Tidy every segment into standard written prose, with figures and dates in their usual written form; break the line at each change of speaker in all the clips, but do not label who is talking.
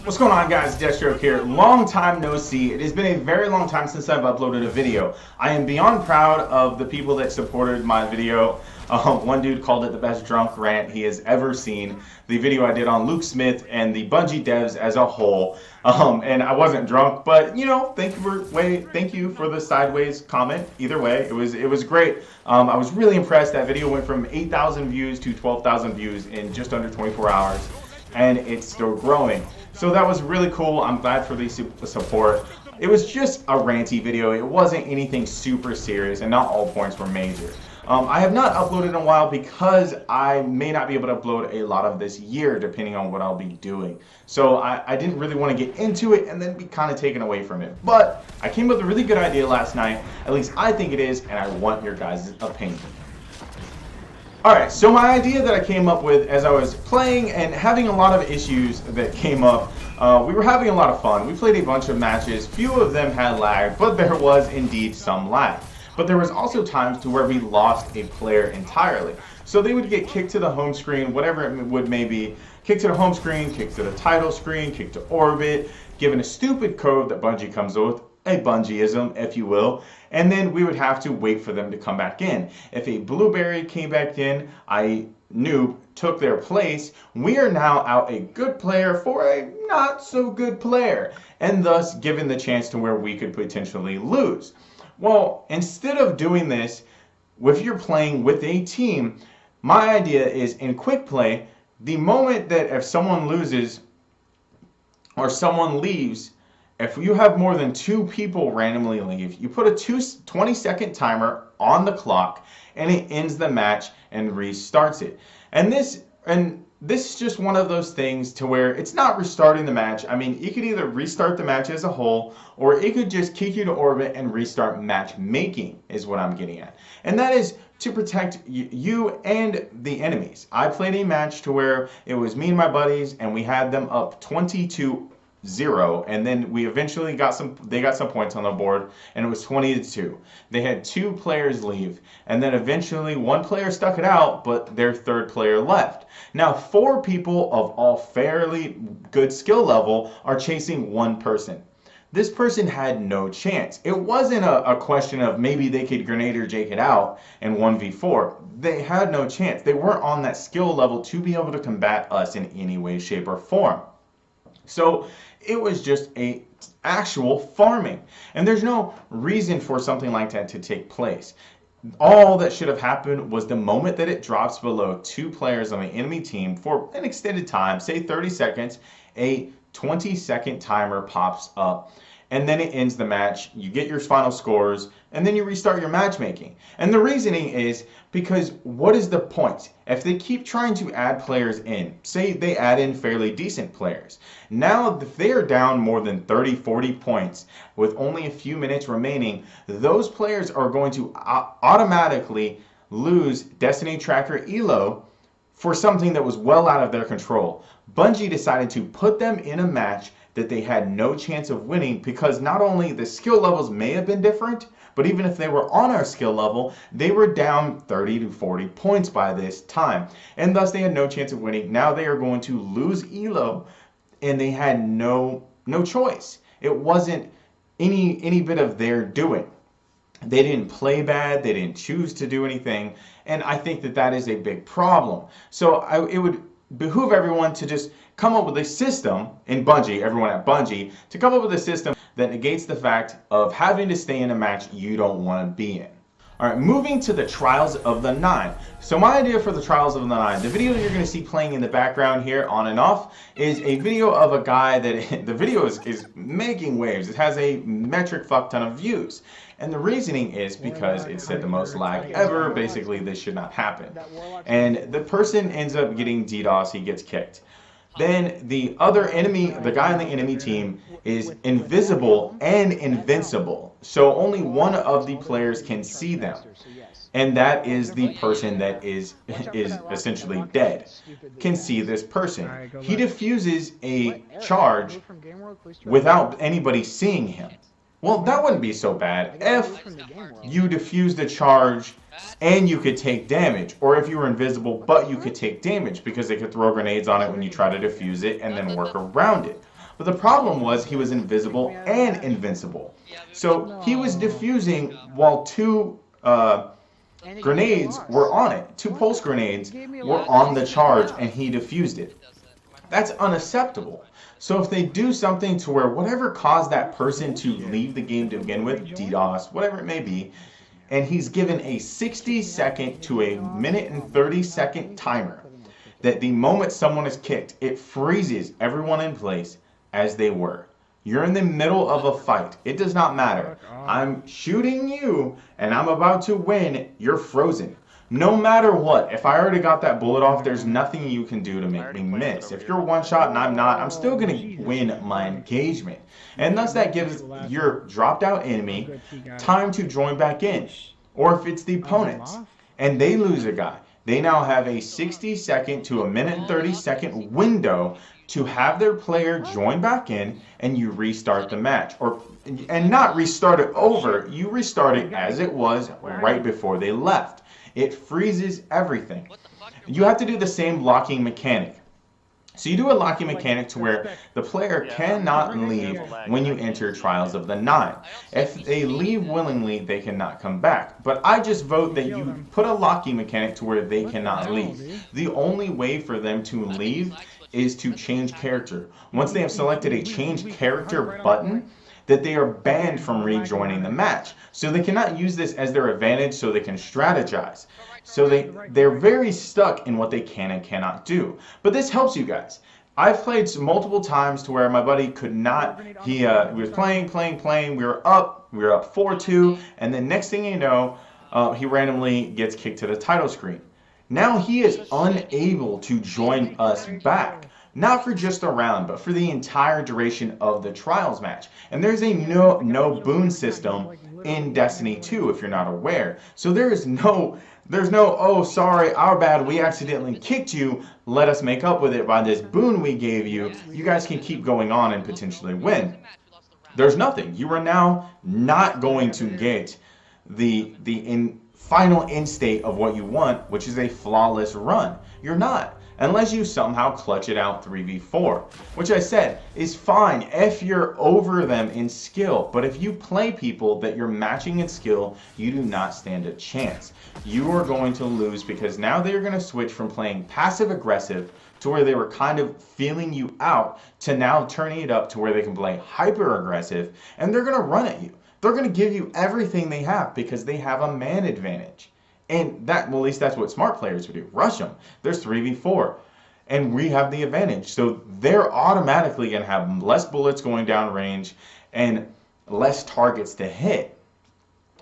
What's going on, guys? Deathstroke here. Long time no see. It has been a very long time since I've uploaded a video. I am beyond proud of the people that supported my video. One dude called it the best drunk rant he has ever seen. The video I did on Luke Smith and the Bungie devs as a whole. And I wasn't drunk, but you know, thank you for the sideways comment. Either way, it was great. I was really impressed. That video went from 8,000 views to 12,000 views in just under 24 hours, and it's still growing. So that was really cool. I'm glad for the support. It was just a ranty video. It wasn't anything super serious, and not all points were major. I have not uploaded in a while because I may not be able to upload a lot of this year depending on what I'll be doing. So I didn't really want to get into it and then be kind of taken away from it. But I came up with a really good idea last night. At least I think it is, and I want your guys' opinion. Alright, so my idea that I came up with as I was playing and having a lot of issues that came up, we were having a lot of fun. We played a bunch of matches. Few of them had lag, but there was indeed some lag. But there was also times to where we lost a player entirely. So they would get kicked to the home screen, whatever it would may be. Kicked to the home screen, kicked to the title screen, kicked to orbit, given a stupid code that Bungie comes with, a Bungieism, if you will, and then we would have to wait for them to come back in. If a blueberry came back in, noob took their place, we are now out a good player for a not so good player, and thus given the chance to where we could potentially lose. Well, instead of doing this, if you're playing with a team, my idea is in quick play, the moment that if someone loses or someone leaves, if you have more than 2 people randomly leave, you put a 20-second timer on the clock and it ends the match and restarts it. And this is just one of those things to where it's not restarting the match. I mean, you could either restart the match as a whole, or it could just kick you to orbit and restart matchmaking, is what I'm getting at. And that is to protect you and the enemies. I played a match to where it was me and my buddies, and we had them up 20-0, and then we eventually they got some points on the board, and it was 20-2. They had 2 players leave, and then eventually 1 player stuck it out, but their 3rd player left. Now 4 people of all fairly good skill level are chasing 1 person. This person had no chance. It wasn't a question of maybe they could grenade or jake it out in 1v4. They had no chance. They weren't on that skill level to be able to combat us in any way, shape, or form. So it was just a actual farming, and there's no reason for something like that to take place. All that should have happened was the moment that it drops below 2 players on the enemy team for an extended time, say 30 seconds, a 20-second timer pops up, and then it ends the match. You get your final scores, and then you restart your matchmaking. And the reasoning is because what is the point? If they keep trying to add players in, say they add in fairly decent players, now if they are down more than 30-40 points with only a few minutes remaining, those players are going to automatically lose Destiny Tracker Elo for something that was well out of their control. Bungie decided to put them in a match that they had no chance of winning because not only the skill levels may have been different, but even if they were on our skill level, they were down 30-40 points by this time, and thus they had no chance of winning. Now they are going to lose Elo, and they had no choice. It wasn't any bit of their doing. They didn't play bad, they didn't choose to do anything, and I think that that is a big problem. So it would behoove everyone to just come up with a system in Bungie, everyone at Bungie, to come up with a system that negates the fact of having to stay in a match you don't want to be in. Alright, moving to the Trials of the 9. So my idea for the Trials of the 9, the video that you're going to see playing in the background here on and off, is a video of a guy that, the video is making waves. It has a metric fuck ton of views. And the reasoning is because it said the most lag ever, basically this should not happen. And the person ends up getting DDoS, he gets kicked. Then the other enemy, the guy on the enemy team, is invisible and invincible. So only one of the players can see them. And that is the person that is essentially dead, can see this person. He defuses a charge without anybody seeing him. Well, that wouldn't be so bad if you defused the charge and you could take damage, or if you were invisible but you could take damage because they could throw grenades on it when you try to defuse it and then work around it. But the problem was he was invisible and invincible. So he was defusing while two grenades were on it. Two pulse grenades were on the charge and he defused it. That's unacceptable. So if they do something to where whatever caused that person to leave the game to begin with, DDoS, whatever it may be, and he's given a 60-second to a minute and 30-second timer, that the moment someone is kicked, it freezes everyone in place as they were. You're in the middle of a fight. It does not matter. I'm shooting you and I'm about to win. You're frozen. No matter what, if I already got that bullet off, there's nothing you can do to make me miss. If you're one shot and I'm not, I'm still going to win my engagement. And thus that gives your dropped out enemy time to join back in. Or if it's the opponents and they lose a guy, they now have a 60-second to a minute and 30-second window to have their player join back in and you restart the match. And not restart it over, you restart it as it was right before they left. It freezes everything. You have to do the same locking mechanic. So you do a locking mechanic to where the player cannot leave when you enter Trials of the 9. If they leave willingly, they cannot come back. But I just vote that you put a locking mechanic to where they cannot leave. The only way for them to leave is to change character. Once they have selected a change character button, that they are banned from rejoining the match. So they cannot use this as their advantage so they can strategize. So they're very stuck in what they can and cannot do. But this helps you guys. I've played multiple times to where my buddy could not, he was playing, we were up 4-2, and then next thing you know, he randomly gets kicked to the title screen. Now he is unable to join us back. Not for just a round, but for the entire duration of the trials match. And there's a no boon system in Destiny 2 if you're not aware. So there's no, oh sorry, our bad, we accidentally kicked you, let us make up with it by this boon we gave you. You guys can keep going on and potentially win. There's nothing. You are now not going to get the final end state of what you want, which is a flawless run. You're not. Unless you somehow clutch it out 3v4, which I said is fine if you're over them in skill. But if you play people that you're matching in skill, you do not stand a chance. You are going to lose because now they're going to switch from playing passive aggressive to where they were kind of feeling you out to now turning it up to where they can play hyper aggressive, and they're going to run at you. They're going to give you everything they have because they have a man advantage. And that, well, at least that's what smart players would do. Rush them. There's 3v4. And we have the advantage. So they're automatically going to have less bullets going down range and less targets to hit.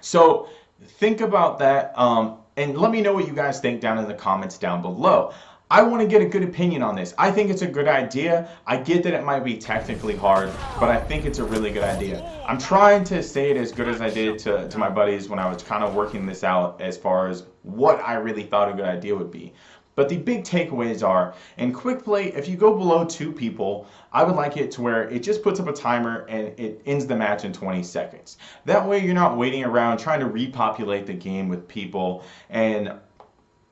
So think about that. And let me know what you guys think down in the comments down below. I want to get a good opinion on this. I think it's a good idea. I get that it might be technically hard, but I think it's a really good idea. I'm trying to say it as good as I did to my buddies when I was kind of working this out as far as what I really thought a good idea would be. But the big takeaways are, in quick play, if you go below 2 people, I would like it to where it just puts up a timer and it ends the match in 20 seconds. That way you're not waiting around trying to repopulate the game with people and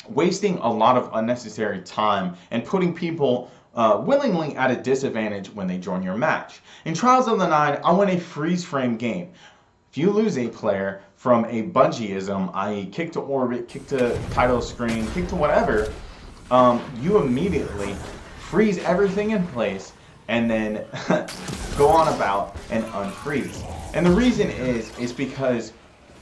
wasting a lot of unnecessary time and putting people willingly at a disadvantage when they join your match. In Trials of the 9, I want a freeze frame game. If you lose a player from a Bungieism, i.e. kick to orbit, kick to title screen, kick to whatever, you immediately freeze everything in place and then go on about and unfreeze. And the reason is because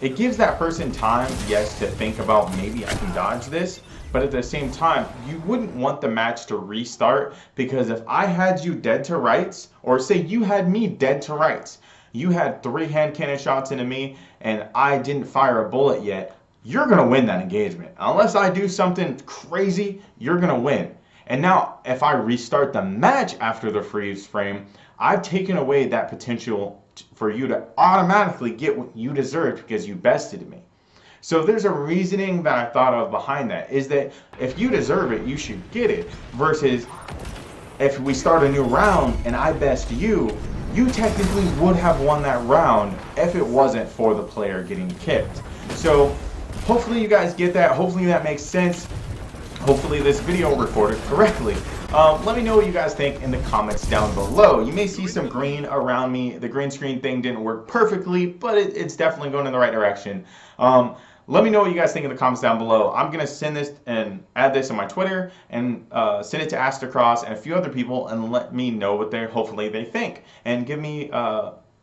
it gives that person time, yes, to think about maybe I can dodge this, but at the same time, you wouldn't want the match to restart because if I had you dead to rights, or say you had me dead to rights, you had 3 hand cannon shots into me and I didn't fire a bullet yet, you're going to win that engagement. Unless I do something crazy, you're going to win. And now, if I restart the match after the freeze frame, I've taken away that potential for you to automatically get what you deserved because you bested me. So there's a reasoning that I thought of behind that, is that if you deserve it, you should get it, versus if we start a new round and I best you, you technically would have won that round if it wasn't for the player getting kicked. So hopefully you guys get that. Hopefully that makes sense. Hopefully this video recorded correctly. Let me know what you guys think in the comments down below. You may see some green around me. The green screen thing didn't work perfectly, but it's definitely going in the right direction. Let me know what you guys think in the comments down below. I'm going to send this and add this on my Twitter and send it to Astrocross and a few other people and let me know what hopefully they think. And give me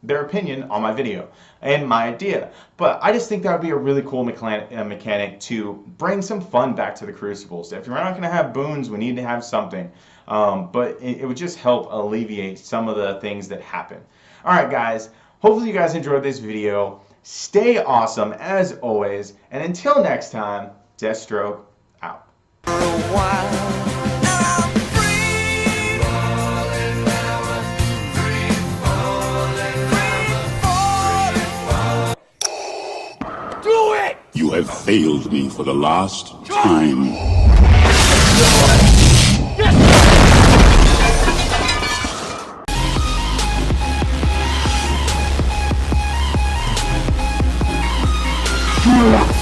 their opinion on my video and my idea. But I just think that would be a really cool mechanic to bring some fun back to the Crucibles. If you're not going to have boons, we need to have something. But it would just help alleviate some of the things that happen. Alright guys, hopefully you guys enjoyed this video. Stay awesome as always, and until next time, Deathstroke out.
You have failed me for the last time. Yes!